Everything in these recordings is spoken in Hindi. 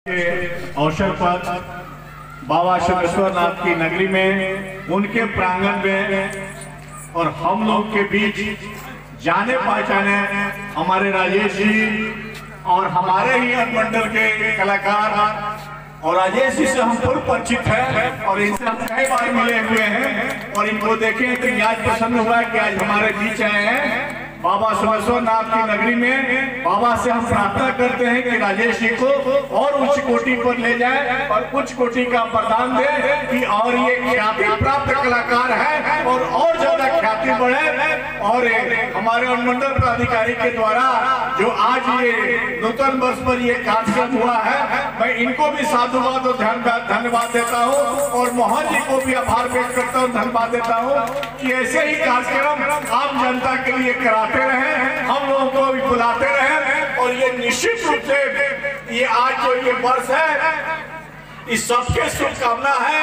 अवसर पर बाबा शिवेश्वरनाथ की नगरी में, उनके प्रांगण में और हम लोग के बीच जाने पहचाने हमारे राजेश जी और हमारे ही अनुमंडल के कलाकार और राजेश जी से हम पूर्व परिचित हैं और इनसे हम कई बार मिले हुए हैं और इनको देखे तो आज प्रसन्न हुआ कि आज हमारे बीच आए हैं। बाबा शिवेश्वरनाथ की नगरी में बाबा से हम प्रार्थना करते हैं कि राजेश जी को और उच्च कोटि पर ले जाए और उच्च कोटि का वरदान दे कि और ये ख्याति प्राप्त कलाकार है और ज्यादा ख्याति बढ़े। और हमारे अनुमंडल पदाधिकारी के द्वारा जो आज ये नूतन वर्ष पर ये कार्यक्रम हुआ है, मैं इनको भी साधुवाद और धन्यवाद देता हूँ और मोहन जी को भी आभार व्यक्त करता हूँ, धन्यवाद देता हूँ कि ऐसे ही कार्यक्रम आम जनता के लिए कराते रहे, हम लोगों को भी बुलाते रहे। और ये निश्चित रूप से ये आज जो ये वर्ष है इस सबके शुभकामना है,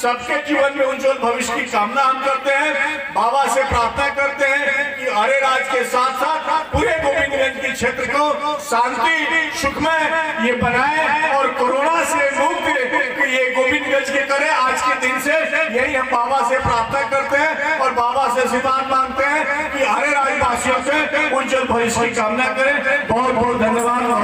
सबके जीवन में उज्जवल भविष्य की कामना हम करते हैं। बाबा से प्रार्थना करते हैं कि अरे राज के साथ साथ पूरे गोविंदगंज के क्षेत्र को शांति सुखमय ये बनाए और कोरोना से मुक्त ये गोविंदगंज के करे। आज के दिन से यही हम बाबा से प्रार्थना करते हैं और बाबा से आशीर्वाद मांगते हैं कि अरे राज वासियों से उज्जवल भविष्य की कामना करें। बहुत बहुत धन्यवाद।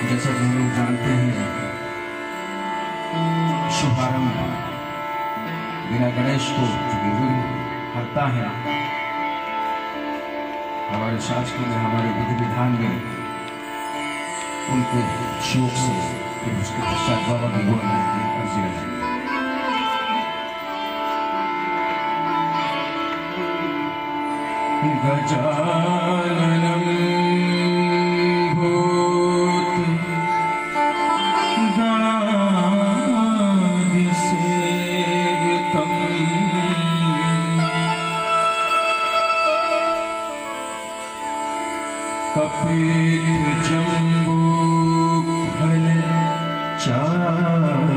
जैसा कि हम लोग जानते हैं, शुभारंभ बिना गणेश को चूंकि विघ्न हरता है, हमारे शास्त्र में हमारे विधि विधान में उनके शोक से फिर उसके पश्चात बाबा की गुण अर्जी लगाई। गजाननम कपित जम्बू फल चारु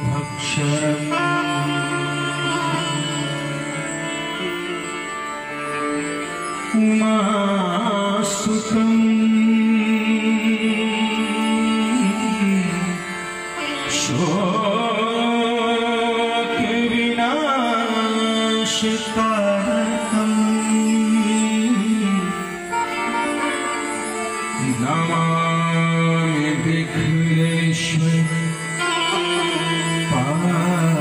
भक्षण उमासुतं शोक विनाशकारकम् नमामि विघ्नेश्वर पादपङ्कजम्।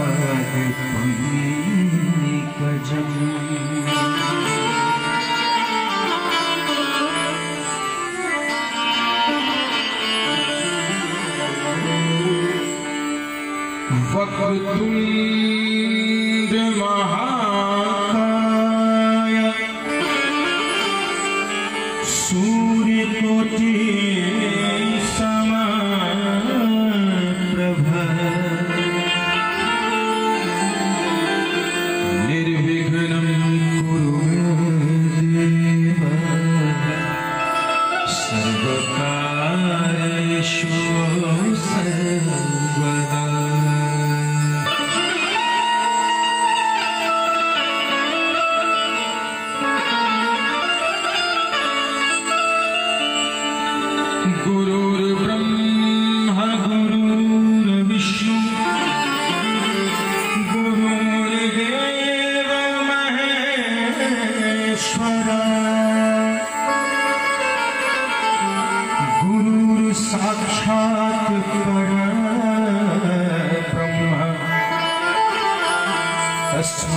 वक्रतुण्ड महाकाय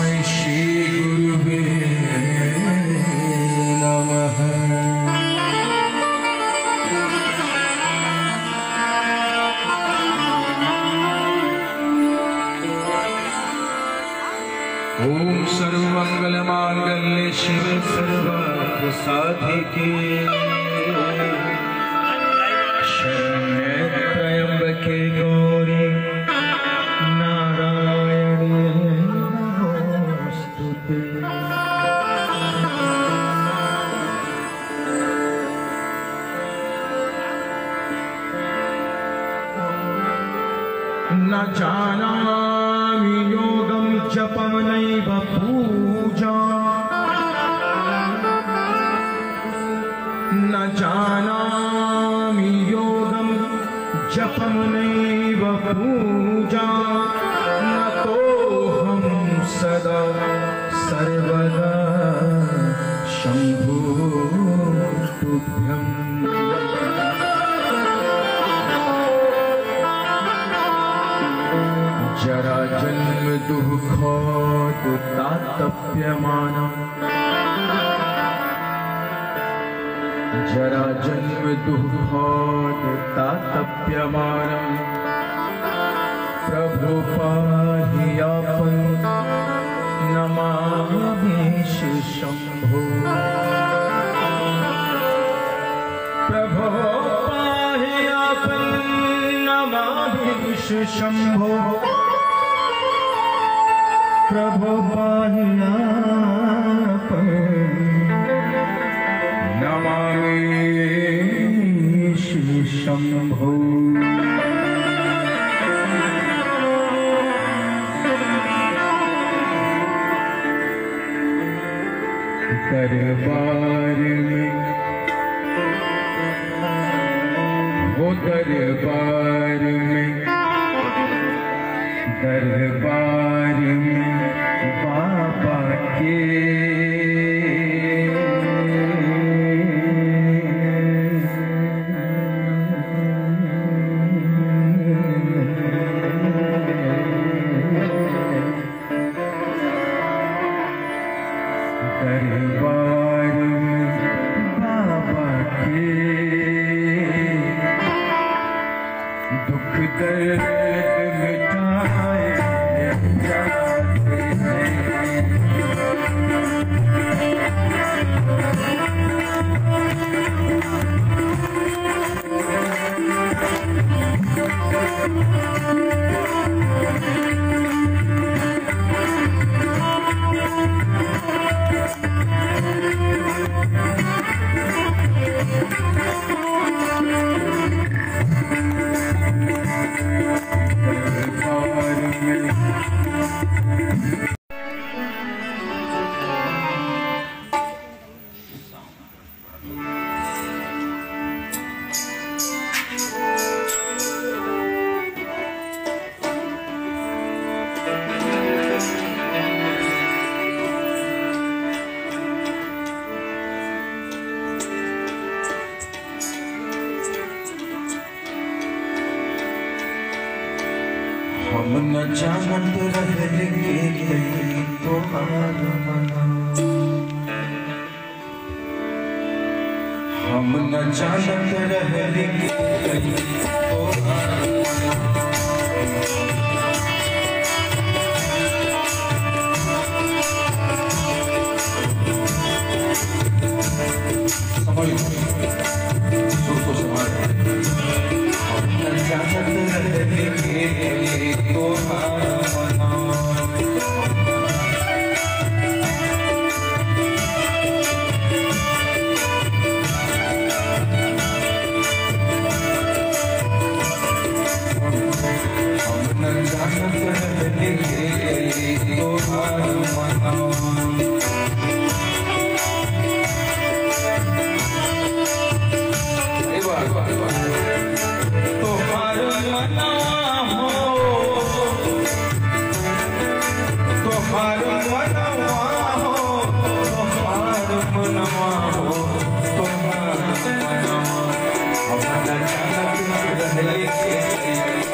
तस्मै श्री गुरुवे नमः। ओम सर्वमंगलमांगल्ये शिवे सर्वार्थ साधिके शरण्ये त्र्यंबके गौरी नारायणी नमोस्तुते। न जानामि योगं जपं नैव पूजा, न जानामि योगं जपं नैव पूजा, न तोऽहं सदा सर्वदा शम्भो तुभ्यम्। जरा जन्म दुःखोत तातप्यमानम्, जरा जन्म दुःखोत तातप्यमानम्, प्रभु पाहि आपं नमामि शम्भो। प्रभो पाहि आपं नमामि शम्भो। प्रभो पाहि आपं नमामि शम्भो। दरबार में वो दरबार में, दरबार में बाबा के दरबार में बाबा के दुख दर्द मिटाए जाते हैं। हम न जानत रहेंगे तोहार मना, हम न जानत रहेंगे तोहार मना। संभालिए सुर को संभालिए। हम न जानत रहेंगे तोहार मना, हम न जानत रहेंगे तोहार मना। तोहार मना हो, तोहार मनवा हो, तोहार मनवा हो, तोहार मनवा। हम न जानत रहेंगे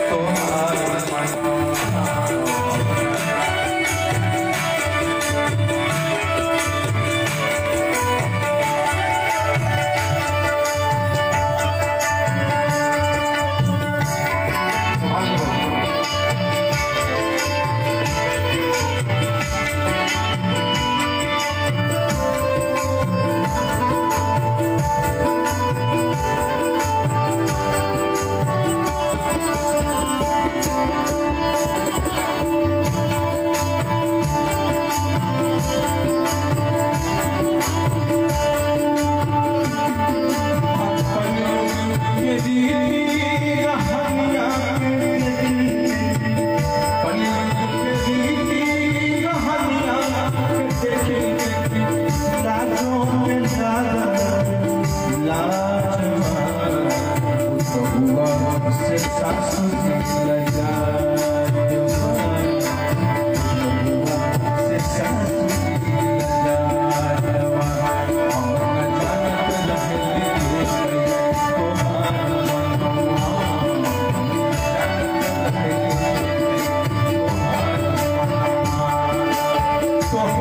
तोहार मनवा।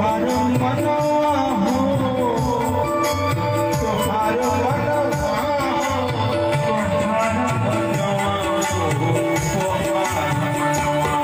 तोहार मनवा हो, तोहार मनवा हो, तोहार मनवा हो, तोहार मनवा रचना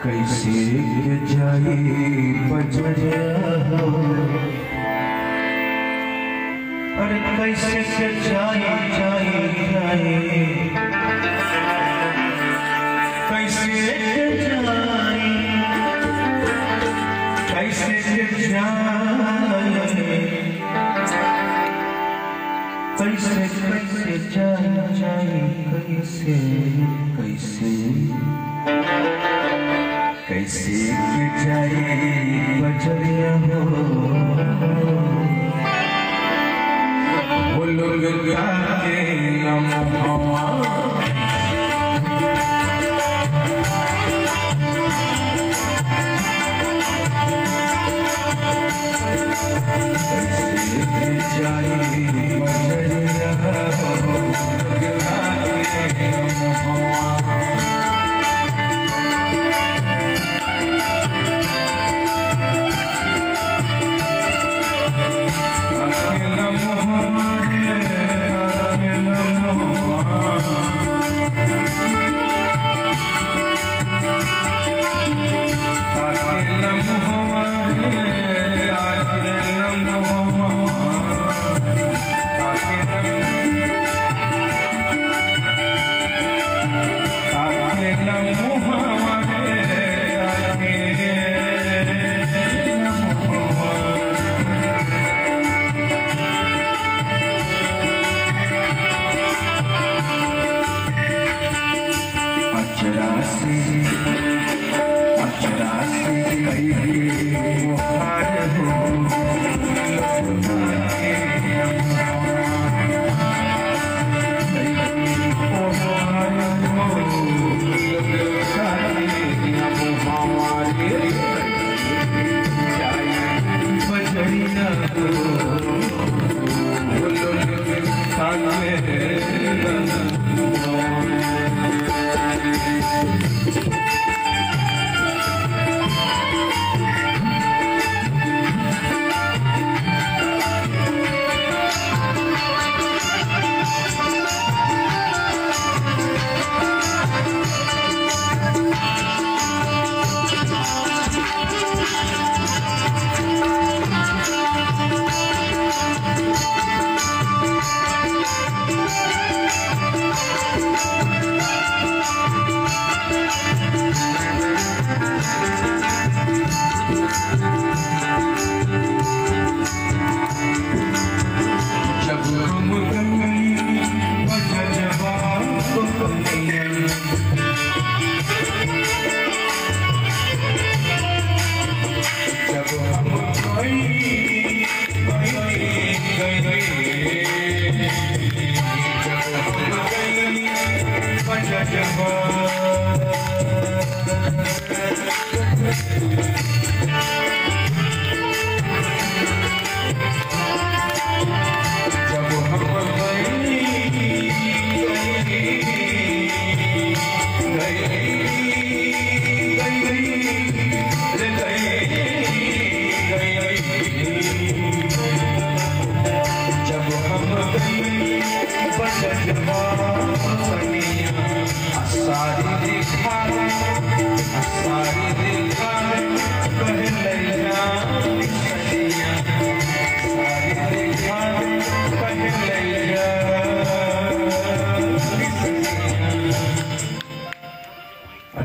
कैसे जाए बजरिया हो, अरे कैसे जाए जाए जाए, कैसे जाए कैसे जाए, कैसे कैसे जाए जाए, कैसे कैसे कैसे जाए बजरिया हो, वो लोग गाते नमः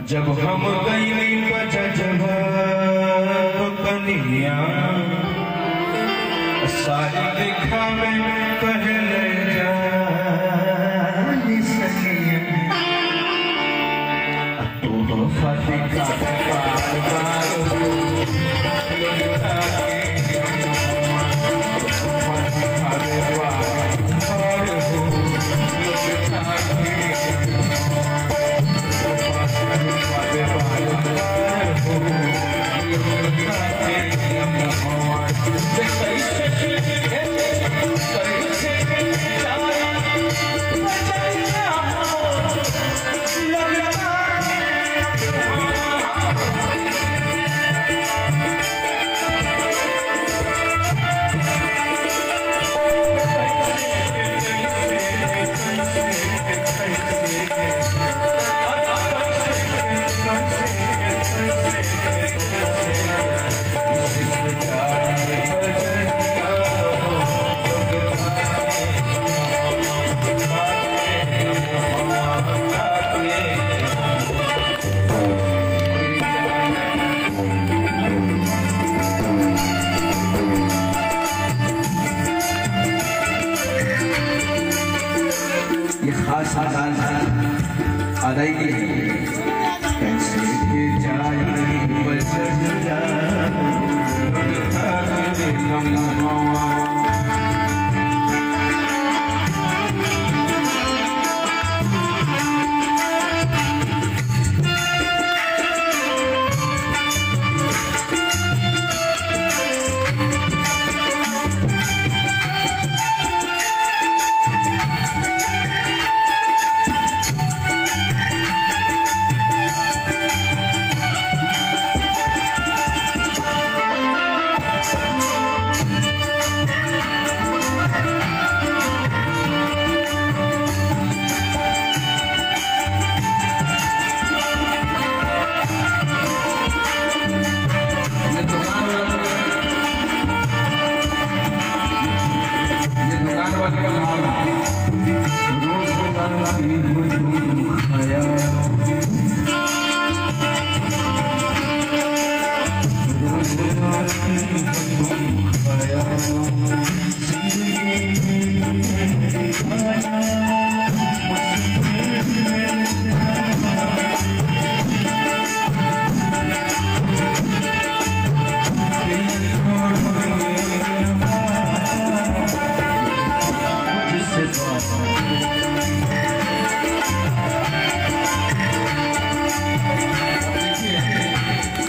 जब हम गई बजब तो कनिया सारी दिखा में पहले जानी सनिया तो फतिका अदायगी कैसे के जाए बचन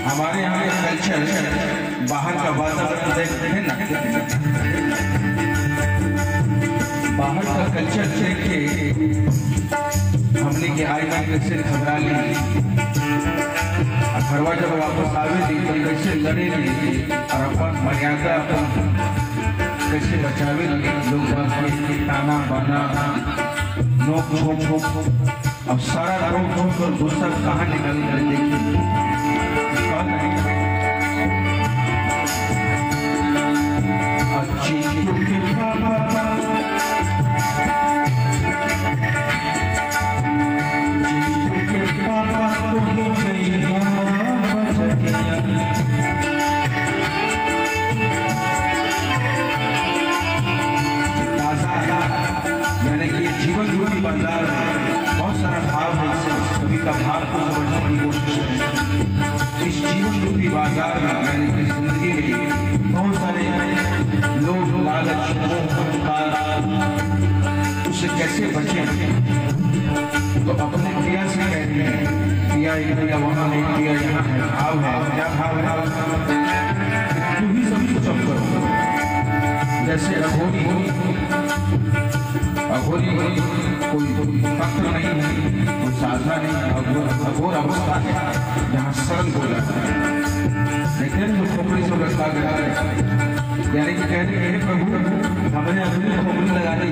हमारे यहाँ का कल्चर बाहर का वातावरण देखते हैं ना, बाहर का कल्चर देख के हमने के आई ना कैसे घबरा ली, घरवा जब वापस आवे ली तो कैसे लड़े ली और अपन मर्यादा कैसे बचावे ली, लोग ताना बाना नोक झोंक अब सारा रोक झोंक और गुस्सा कहाँ निकल रहे देखिए। यानी कि जीवन रूपी बाजार में बहुत सारा भाव है, सभी का भाव को समझने की कोशिश है। इस जीवन रूपी बाजार में यानी कि जिंदगी में बहुत सारे लोग लालच उससे कैसे बचे, तो अपने क्रिया से कहते हैं क्रिया क्रिया वहाँ है, क्रिया यहाँ है, भाव है, क्या भाव है तू ही सब कुछ अब करो। जैसे अघोरी अघोरी कोई फक्र नहीं है, कोई साधना नहीं, अघोर अवस्था है जहाँ शरण बोला है। लेकिन जो खोपड़ी से रखा गया है यानी कि कहते हैं प्रभु हमने अपनी खोपड़ी लगा दी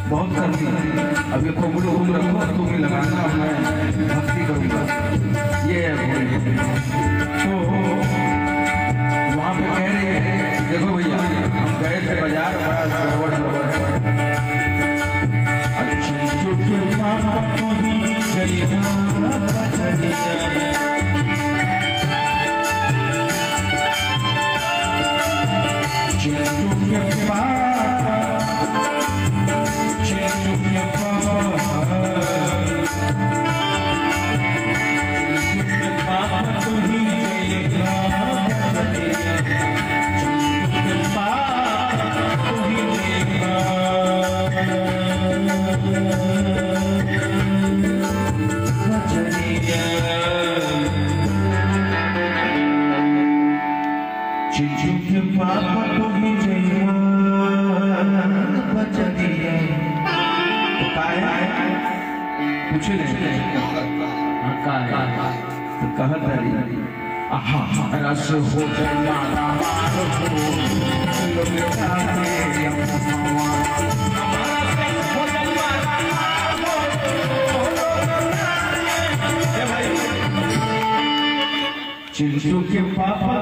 बहुत करती है, अब ये खोपड़ी घूम रखो तुम्हें लगाना मैं भक्ति करूँगा, ये है अघोरी। तो वहाँ पे कह रहे हैं देखो भैया हम गए थे बाजार बड़ा गड़बड़ रस हो चिंटू के पापा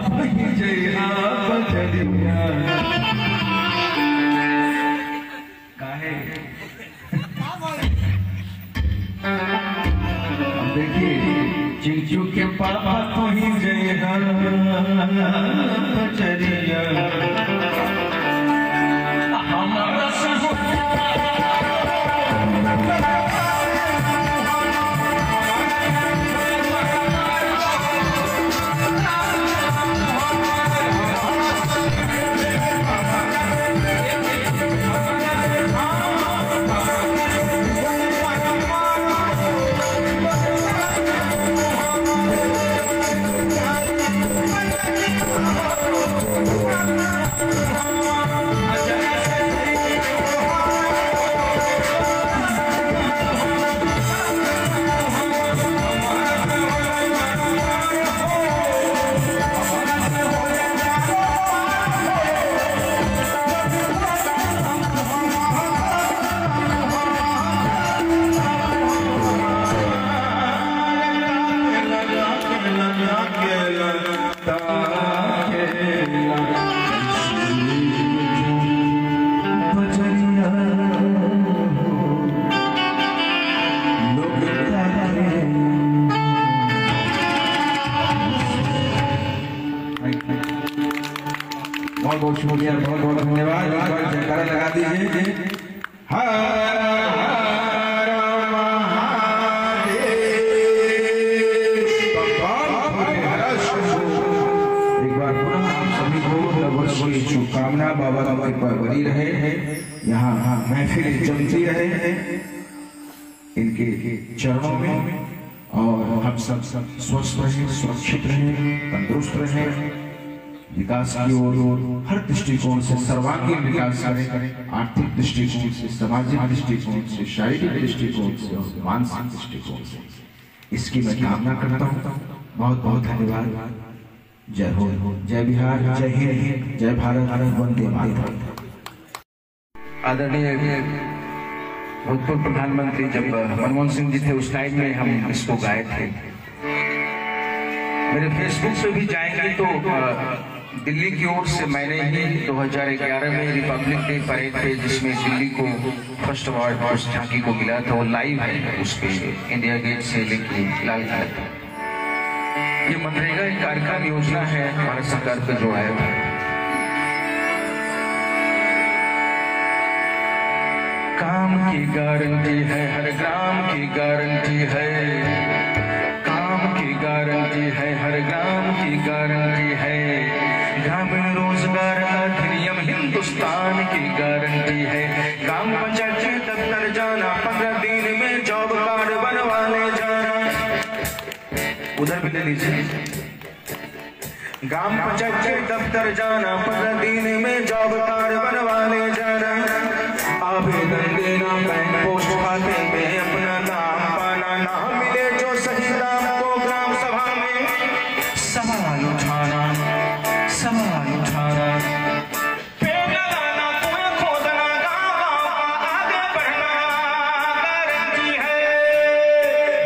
काहे देखिए चिंटू के पापा को ही जय बचरिया हमारा शुक्रिया, बहुत बहुत धन्यवाद। एक बार जयकारा लगा दीजिए। हर हर महादेव। एक बार पुनः आप सभी को नववर्ष की शुभकामना, बाबा की कृपा बनी रहे, यहाँ महफिल जमती रहे इनके चरणों में, और हम सब स्वस्थ रहे, सुरक्षित रहे, तंदुरुस्त रहे, विकास की ओर हर दृष्टिकोण से सर्वांगीण विकास करें, आर्थिक दृष्टिकोण से, सामाजिक दृष्टिकोण से, शारीरिक दृष्टिकोण से और मानसिक दृष्टिकोण से। इसकी मैं कामना करता हूँ। बहुत बहुत धन्यवाद। जय हो, जय बिहार, जय हिंद, जय भारत, वंदे मातरम। आदरणीय भूतपूर्व प्रधानमंत्री जब मनमोहन सिंह जी थे उस टाइम में हम इसको गाए थे। मेरे फेसबुक पे भी जाएंगे तो दिल्ली की ओर से मैंने ही 2011 में रिपब्लिक डे परेड पे, जिसमें दिल्ली को फर्स्ट अवार्ड झांकी को मिला था, वो लाइव है उस पे इंडिया गेट से लेके लाल किला तक। ये मनरेगा एक कार्यक्रम योजना है भारत सरकार पे जो आया था। काम की गारंटी है, हर ग्राम की गारंटी है, काम की गारंटी है, हर ग्राम की गारंटी है, ग्रामीण रोजगार अधिनियम हिंदुस्तान की गारंटी है, ग्राम पंचायत के दफ्तर जाना, 15 दिन में जॉब कार्ड बनवाने जाना, उधर भी ले लीजिए। ग्राम पंचायत के दफ्तर जाना, 15 दिन में जॉब कार्ड बनवाने जाना, आवेदन देना, बैंक पोस्ट खाते में अपना नाम पाना, ना मिले जो सही नाम को ग्राम सभा में सवाल उठाना, सवाल उठाना, पेड़ लगाना, कुएं खोदना, गाँव आगे बढ़ना गारंटी है,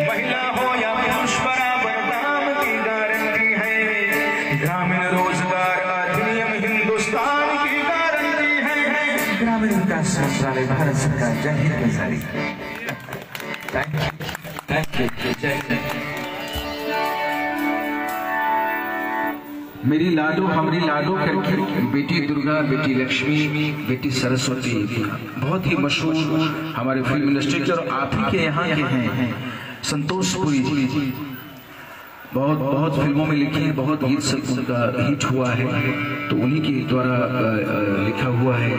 महिला हो या पुरुष बराबर काम की गारंटी है, ग्रामीण रोजगार अधिनियम हिंदुस्तान की गारंटी है, ग्रामीण विकास मंत्रालय भारत सरकार। जय हिंद जारी। Thank you. जय जय। मेरी लाडो हमरी लाडो करके बेटी दुर्गा, बेटी लक्ष्मी, बेटी सरस्वती बहुत ही मशहूर हमारे फिल्म इंडस्ट्री के और आप ही के यहाँ के हैं संतोष पुरी जी। बहुत बहुत फिल्मों में लिखे हैं, बहुत गीत सब उनका हिट हुआ है, तो उन्हीं के द्वारा लिखा हुआ है।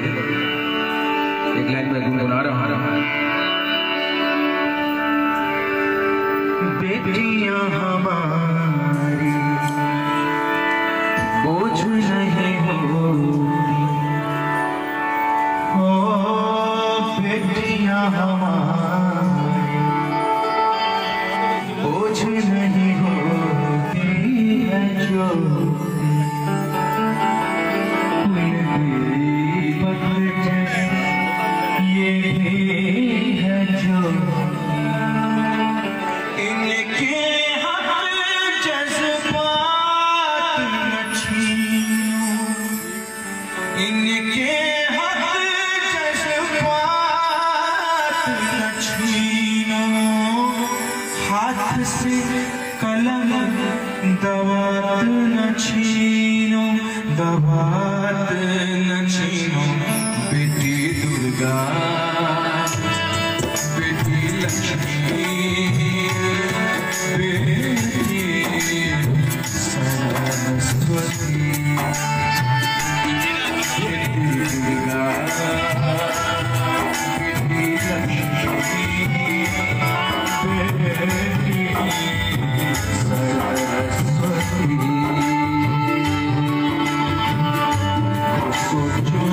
एक लाइन में गुनगुना रहा हूं। बेटियां हमारी बोझ नहीं होती, हो बेटियां हमारी बोझ नहीं होती है जो दवात न छीनो, दवात न छीनो, बेटी दुर्गा, बेटी लक्ष्मी, बेटी सरस्वती, बेटी दुर्गा, बेटी लक्ष्मी, बेटी सोचो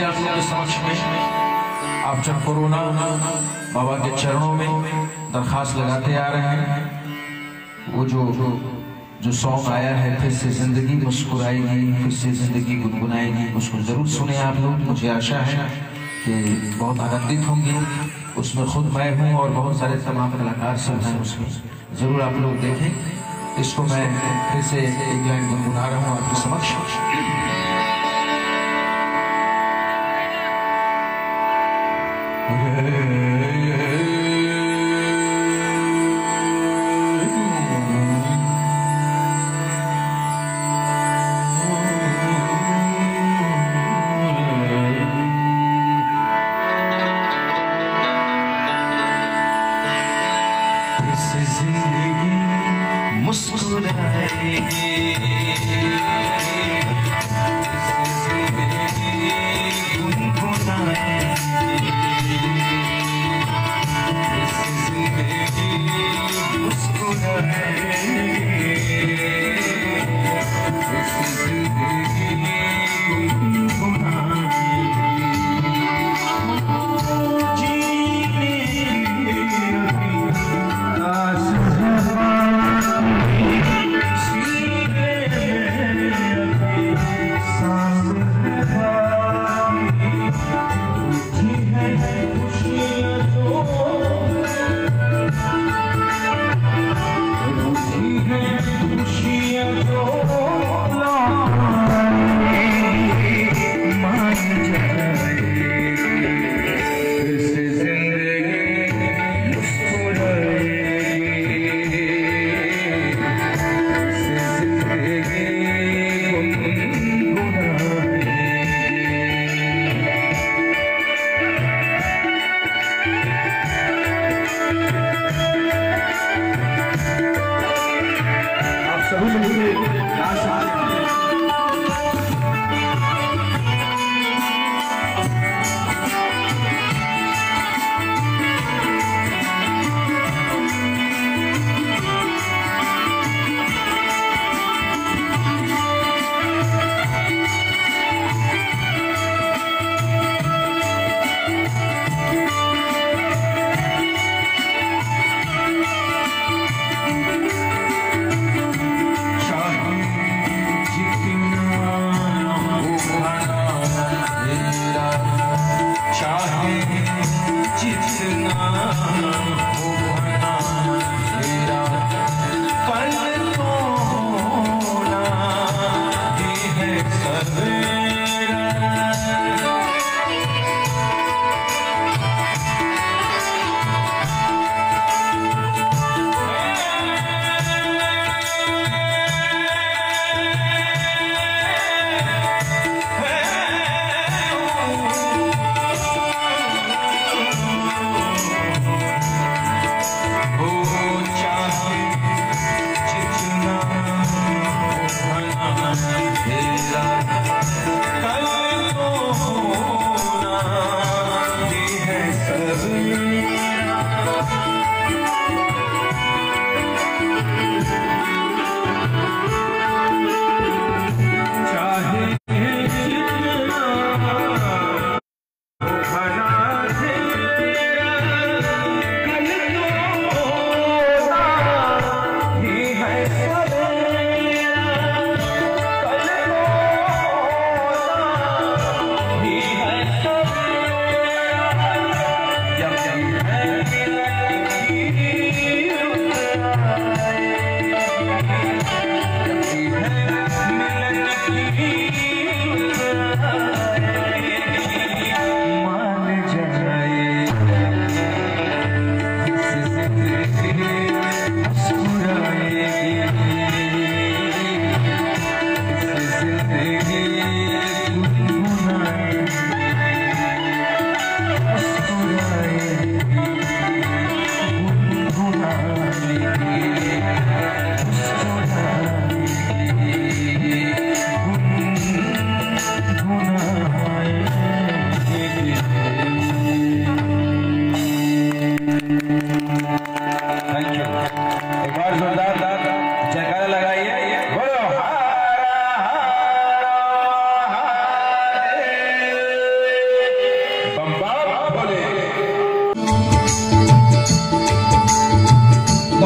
से आप लोगों के समक्ष में आप जब कोरोना बाबा के चरणों में दरखास्त लगाते आ रहे हैं। वो जो सॉन्ग आया है, फिर से जिंदगी मुस्कुराएगी, फिर से जिंदगी गुनगुनाएगी, उसको जरूर सुने आप लोग। मुझे आशा है कि बहुत आनंदित होंगे। उसमें खुद मैं हूँ और बहुत सारे तमाम कलाकार सब हैं उसमें, जरूर आप लोग देखें। इसको मैं फिर से एक लाइन गुनगुना रहा हूँ आपके समक्ष।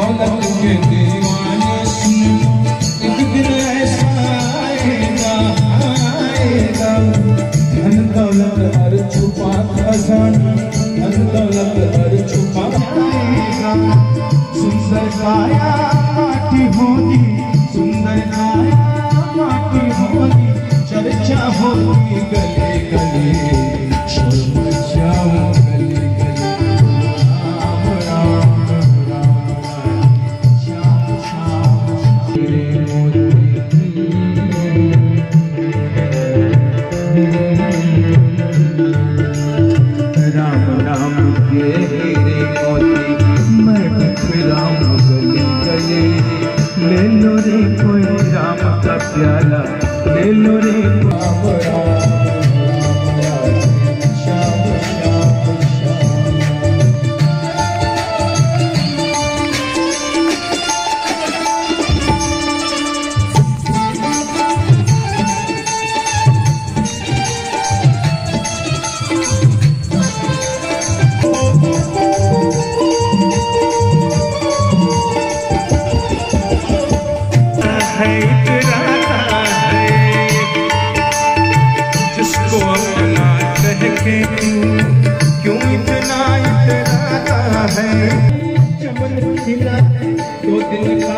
दौलत के दीवाने सुनो, एक दिन ऐसा आएगा आएगा। धन दौलत हर छुपा खजाना, धन दौलत हर छुपा आएगा। सुंदर काया माटी होगी, सुंदर काया माटी होगी, चर्चा होगी गले गले, शोर मचाओ गले गले। राम राम राम श्याम श्याम हीरे मोती, राम राम के हीरे मोती, मैं बिखराऊं गले गले। ले लो रे कोई राम का प्याला, ले लो रे राम राम राम श्याम श्याम श्याम। है इतराता है जिसको अपना कह के क्यों इतना इतराता है। चमन खिला तो दिल का